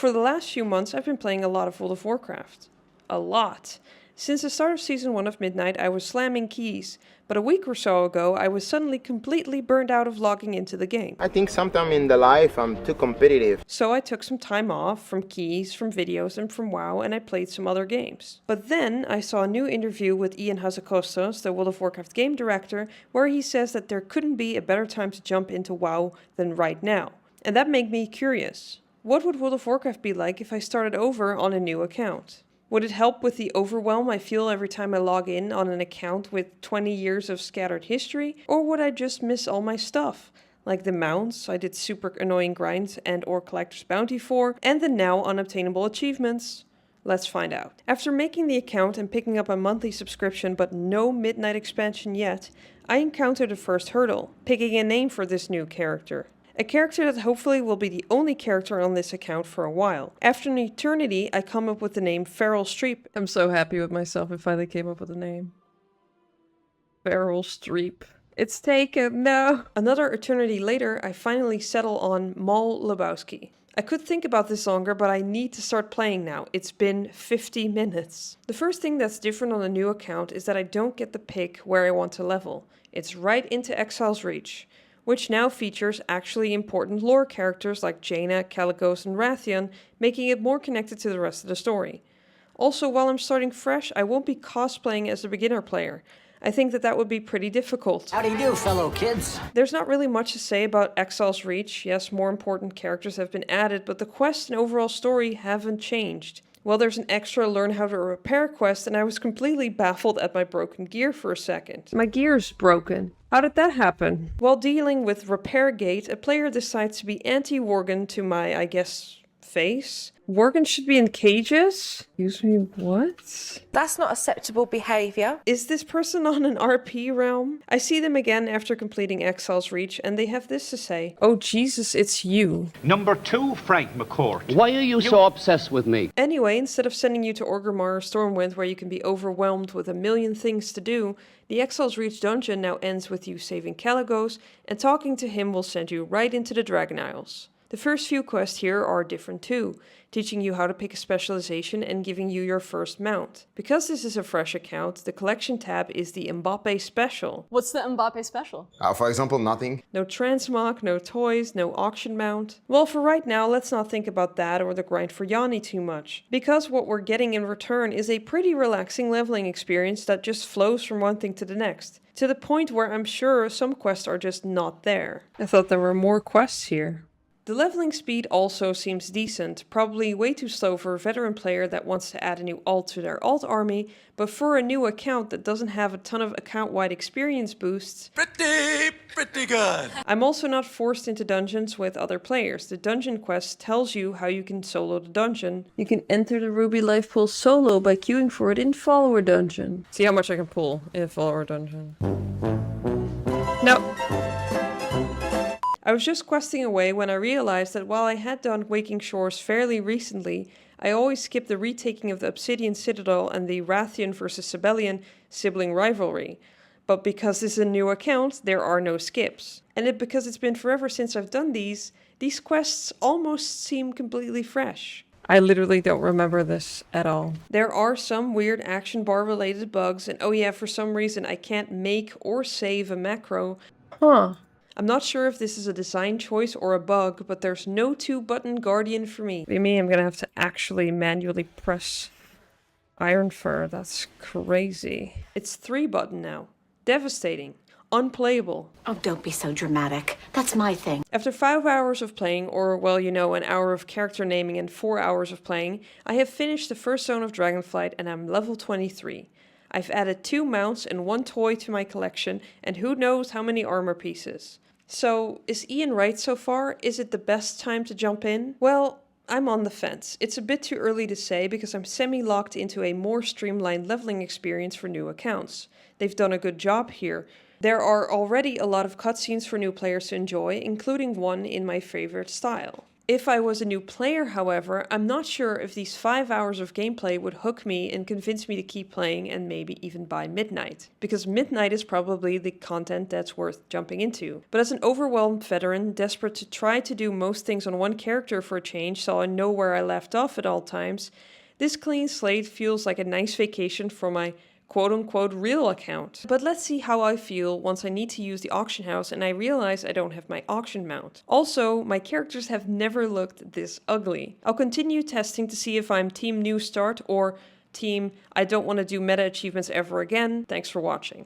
For the last few months I've been playing a lot of World of Warcraft. A lot. Since the start of Season 1 of Midnight I was slamming keys, but a week or so ago I was suddenly completely burned out of logging into the game. I think sometime in the life I'm too competitive. So I took some time off from keys, from videos and from WoW, and I played some other games. But then I saw a new interview with Ian Hazzikostas, the World of Warcraft game director, where he says that there couldn't be a better time to jump into WoW than right now. And that made me curious. What would World of Warcraft be like if I started over on a new account? Would it help with the overwhelm I feel every time I log in on an account with 20 years of scattered history? Or would I just miss all my stuff? Like the mounts I did super annoying grinds and or collector's bounty for, and the now unobtainable achievements? Let's find out. After making the account and picking up a monthly subscription but no Midnight expansion yet, I encountered the first hurdle, picking a name for this new character. A character that hopefully will be the only character on this account for a while. After an eternity, I come up with the name Feral Streep. I'm so happy with myself I finally came up with a name. Feral Streep. It's taken, no! Another eternity later, I finally settle on Mal Lebowski. I could think about this longer, but I need to start playing now. It's been 50 minutes. The first thing that's different on a new account is that I don't get the pick where I want to level. It's right into Exile's Reach, which now features actually important lore characters like Jaina, Kalecgos and Wrathion, making it more connected to the rest of the story. Also, while I'm starting fresh, I won't be cosplaying as a beginner player. I think that would be pretty difficult. How do you do, fellow kids? There's not really much to say about Exile's Reach. Yes, more important characters have been added, but the quest and overall story haven't changed. Well, there's an extra learn how to repair quest, and I was completely baffled at my broken gear for a second. My gear's broken. How did that happen? While dealing with Repair Gate, a player decides to be anti-Worgen to my, I guess, face. Worgen should be in cages? Excuse me, what? That's not acceptable behavior. Is this person on an RP realm? I see them again after completing Exile's Reach, and they have this to say. Oh Jesus, it's you. Number 2, Frank McCourt. Why are you so obsessed with me? Anyway, instead of sending you to Orgrimmar or Stormwind where you can be overwhelmed with a million things to do, the Exile's Reach dungeon now ends with you saving Kalecgos, and talking to him will send you right into the Dragon Isles. The first few quests here are different too, teaching you how to pick a specialization and giving you your first mount. Because this is a fresh account, the collection tab is the Mbappe Special. What's the Mbappe Special? For example, nothing. No transmog, no toys, no auction mount. Well, for right now, let's not think about that or the grind for Yanni too much. Because what we're getting in return is a pretty relaxing leveling experience that just flows from one thing to the next. To the point where I'm sure some quests are just not there. I thought there were more quests here. The leveling speed also seems decent, probably way too slow for a veteran player that wants to add a new alt to their alt army, but for a new account that doesn't have a ton of account-wide experience boosts, pretty good! I'm also not forced into dungeons with other players. The dungeon quest tells you how you can solo the dungeon. You can enter the Ruby Life Pool solo by queuing for it in Follower Dungeon. See how much I can pull in Follower Dungeon. No. I was just questing away when I realized that while I had done Waking Shores fairly recently, I always skipped the retaking of the Obsidian Citadel and the Wrathion vs Sibelian sibling rivalry. But because this is a new account, there are no skips. And because it's been forever since I've done these quests almost seem completely fresh. I literally don't remember this at all. There are some weird action bar related bugs, and oh yeah, for some reason I can't make or save a macro. Huh. I'm not sure if this is a design choice or a bug, but there's no 2-button Guardian for me. What do you mean I'm gonna have to actually manually press Iron Fur? That's crazy. It's 3-button now. Devastating. Unplayable. Oh, don't be so dramatic. That's my thing. After 5 hours of playing, or well, you know, an hour of character naming and 4 hours of playing, I have finished the first zone of Dragonflight and I'm level 23. I've added 2 mounts and 1 toy to my collection, and who knows how many armor pieces. So, is Ian right so far? Is it the best time to jump in? Well, I'm on the fence. It's a bit too early to say because I'm semi-locked into a more streamlined leveling experience for new accounts. They've done a good job here. There are already a lot of cutscenes for new players to enjoy, including one in my favorite style. If I was a new player, however, I'm not sure if these 5 hours of gameplay would hook me and convince me to keep playing and maybe even buy Midnight. Because Midnight is probably the content that's worth jumping into. But as an overwhelmed veteran, desperate to try to do most things on one character for a change so I know where I left off at all times, this clean slate feels like a nice vacation for my quote-unquote real account. But let's see how I feel once I need to use the auction house and I realize I don't have my auction mount. Also, my characters have never looked this ugly. I'll continue testing to see if I'm team new start or team I don't want to do meta achievements ever again. Thanks for watching.